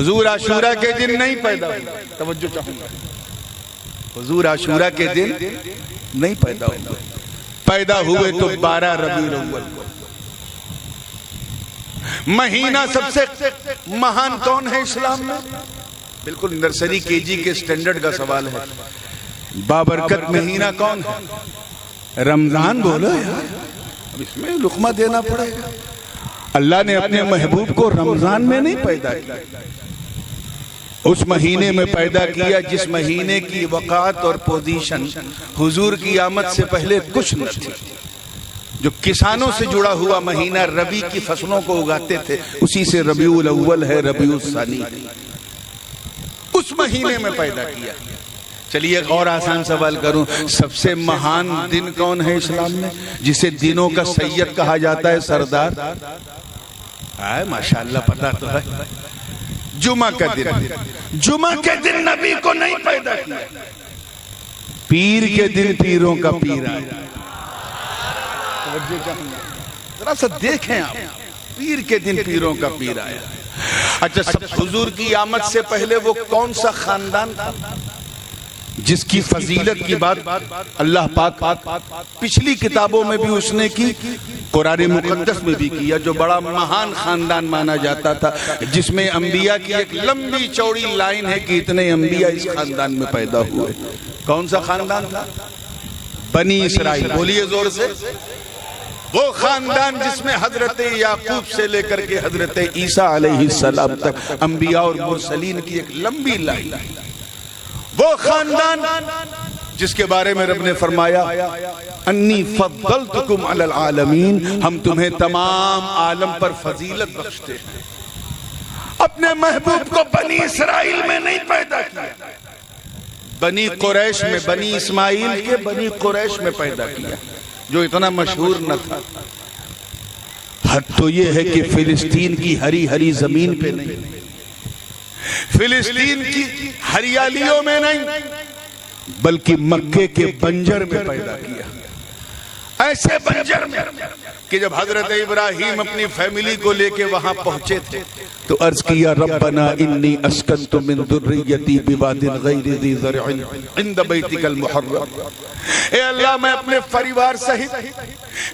حضور عاشورہ کے دن نہیں پیدا ہوئے، توجہ چاہوں گا، حضور عاشورہ کے دن نہیں پیدا ہوئے، پیدا ہوئے تو 12 ربیع الاول۔ مہینہ سب سے مہان کون ہے اسلام میں؟ بالکل نرسری کے جی کے سٹینڈرڈ کا سوال ہے، بابرکت مہینہ کون ہے؟ رمضان بولو یار، اب اس میں لقمہ دینا پڑے گا۔ اللہ نے اپنے محبوب کو رمضان میں نہیں پیدا کیا، اس مہینے میں پیدا کیا جس مہینے کی وقات اور پوزیشن حضور کی آمد سے پہلے کچھ نہ تھی۔ جو کسانوں سے جڑا ہوا مہینہ ربی کی فصلوں کو اگاتے تھے، اسی سے ربیع الاول ہے، ربیع الثانی، اس مہینے میں پیدا کیا۔ چلیے ایک اور آسان سوال کروں، سب سے مہان دن کون ہے اسلام میں، جسے دنوں کا سید کہا جاتا ہے، سردار؟ ماشاءاللہ پتہ تو ہے، جمعہ کا دن۔ جمعہ کے دن نبی کو نہیں پیدا کیا، پیر کے دن پیروں کا پیر آیا۔ ذرا سا دیکھیں آپ، پیر کے دن پیروں کا پیر آیا۔ اچھا، سب حضور کی آمد سے پہلے وہ کون سا خاندان تھا جس کی فضیلت کی بات اللہ پاک پچھلی کتابوں میں بھی اس نے کی، قرآن مقدس میں بھی کیا، جو بڑا مہان خاندان مانا جاتا تھا، جس میں انبیاء کی ایک لمبی چوڑی لائن ہے کہ اتنے انبیاء اس خاندان میں پیدا ہوئے۔ کون سا خاندان تھا؟ بنی اسرائیل۔ بولیے زور سے، وہ خاندان جس میں حضرت یعقوب سے لے کر کے حضرت عیسیٰ علیہ السلام تک انبیاء اور مرسلین کی ایک لمبی لائن، وہ خاندان جس کے بارے میں رب نے فرمایا انی فضلتکم علی العالمین، ہم تمہیں تمام عالم پر فضیلت بخشتے ہیں۔ اپنے محبوب کو بنی اسرائیل میں نہیں پیدا کیا، بنی قریش میں، بنی اسماعیل کے بنی قریش میں پیدا کیا، جو اتنا مشہور نہ تھا۔ حد تو یہ ہے کہ فلسطین کی ہری ہری زمین پہ نہیں، فلسطین کی ہریالیوں میں نہیں، بلکہ مکے کے بنجر میں پیدا کیا۔ ایسے بنجر میں کہ جب حضرت ابراہیم اپنی فیملی کو لے کے وہاں پہنچے تھے تو عرض کیا ربنا انی اسکنت من ذریتی بواد غیر ذی زرع عند بیتک المحرم، اے اللہ میں اپنے پریوار سہت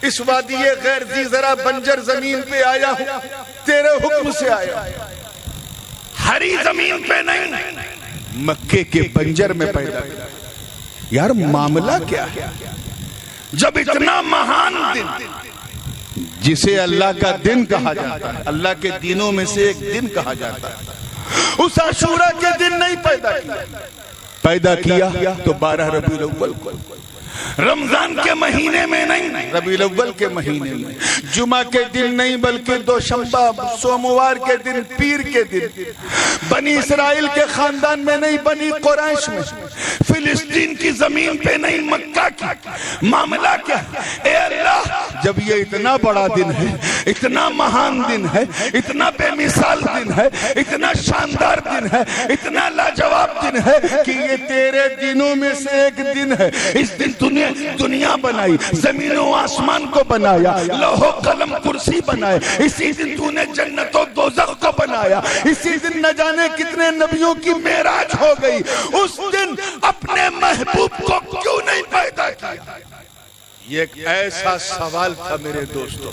اس وادی غیر ذی زرع بنجر زمین پہ آیا ہوں، تیرے حکم سے آیا، ہری زمین پہ نہیں، مکے کے بنجر میں پیدا کیا۔ یار معاملہ کیا ہے؟ جب اتنا مہان دن جسے اللہ کا دن کہا جاتا ہے، اللہ کے دنوں میں سے ایک دن کہا جاتا ہے، اس عاشورہ کے دن نہیں پیدا کیا تو 12 ربیع الاول کو، رمضان کے مہینے میں نہیں، ربیع الاول کے مہینے میں، جمعہ کے دن نہیں بلکہ دوشنبہ سوموار کے دن، پیر کے دن، بنی اسرائیل کے خاندان میں نہیں، بنی قریش میں، فلسطین کی زمین پہ نہیں، مکہ کی۔ معاملہ کیا ہے؟ اے اللہ جب یہ اتنا بڑا دن ہے، اتنا مہان دن ہے، اتنا بے مثال دن ہے، اتنا شاندار دن ہے، اتنا لاجواب دن ہے کہ یہ تیرے دنوں میں سے ایک دن ہے، اس دن دنیا بنائی، زمین و آسمان کو بنایا، لوح و قلم کرسی بنائے، اسی دن تو نے جنت و دوزخ کو بنایا، اسی دن نہ جانے کتنے نبیوں کی معراج ہو گئی، اس دن اپنے محبوب کو کیوں نہیں پیدا کیا؟ یہ ایک ایسا سوال تھا میرے دوستوں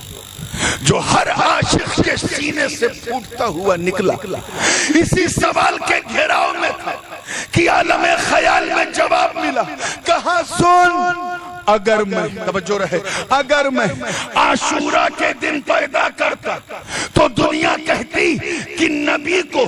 جو ہر عاشق کے سینے سے پھوٹتا ہوا نکلا، اسی سوال کے گھیراؤ میں تھا کہ عالم خیال میں جواب ملا۔ کہاں سن، اگر میں، توجہ رہے، اگر میں عاشورہ کے دن پیدا کرتا تو دنیا کہتی کہ نبی کو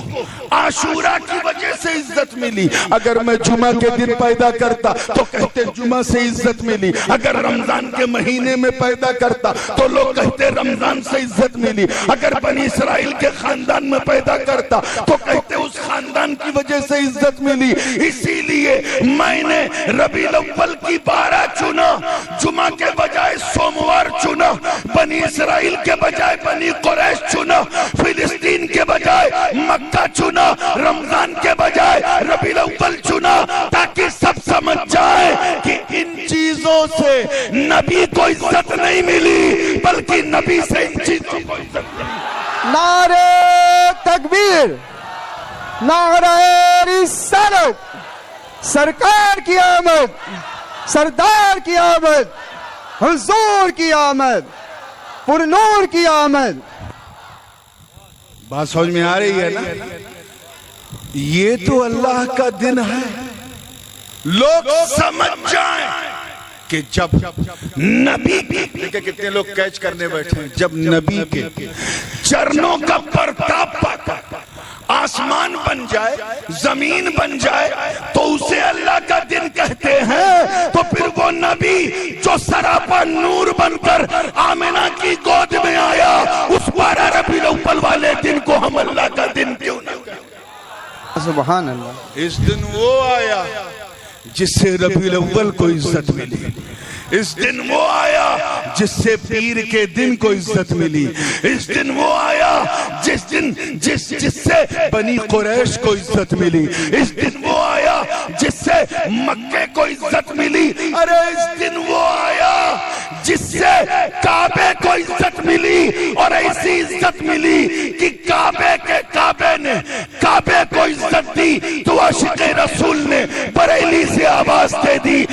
عاشورہ کی وجہ سے عزت ملی، اگر میں جمعہ کے دن پیدا کرتا تو کہتے جمعہ سے عزت ملی، اگر رمضان کے مہینے میں پیدا کرتا تو لوگ کہتے رمضان سے عزت ملی، اگر بنی اسرائیل کے خاندان میں پیدا کرتا تو کہتے اس خاندان کی وجہ سے عزت ملی۔ اسی لیے میں نے ربیع الاول کی 12 چنا، جمعہ کے بجائے سوموار چنا، بنی اسرائیل کے بجائے بنی قریش چنا، فلسطین کے بجائے مکہ چنا، رمضان کے بجائے ربیع الاول چنا، تاکہ سب سمجھ جائیں کہ ان چیزوں سے نبی کو عزت نہیں ملی بلکہ نبی سے ان چیزوں کو عزت ملی۔ نعرہ تکبیر، نعرہ رسالت، سرکار کی آمد، سردار کی آمد، حضور کی آمد، پر نور کی آمد۔ بات سمجھ میں آ رہی ہے نا؟ یہ تو اللہ کا دن ہے، لوگ سمجھ جائیں کہ جب نبی کے کتنے لوگ کیچ کرنے بیٹھے ہیں، جب نبی کے چرنوں کا پرتاپ پاتا آسمان بن جائے، زمین بن جائے تو اسے اللہ کا دن کہتے ہیں، تو پھر وہ نبی جو سراپا نور بن کر آمنہ کی گود میں آیا، اس 12 ربیع الاول والے دن کو ہم اللہ کا دن کیوں نہ کہیں؟ سبحان اللہ۔ اس دن وہ آیا جس سے ربیع الاول کو عزت ملی، اس دن وہ آیا جس سے پیر کے دن کو عزت ملی، اس دن وہ آیا جس سے بنی قریش کو عزت ملی، اس دن وہ آیا جس سے مکے کو عزت ملی، ارے اس دن وہ آیا جس سے کعبے کو عزت ملی، اور ایسی عزت ملی کہ کعبے نے کعبے کو عزت دی تو عاشق رسول نے بریلی سے آواز دے دی،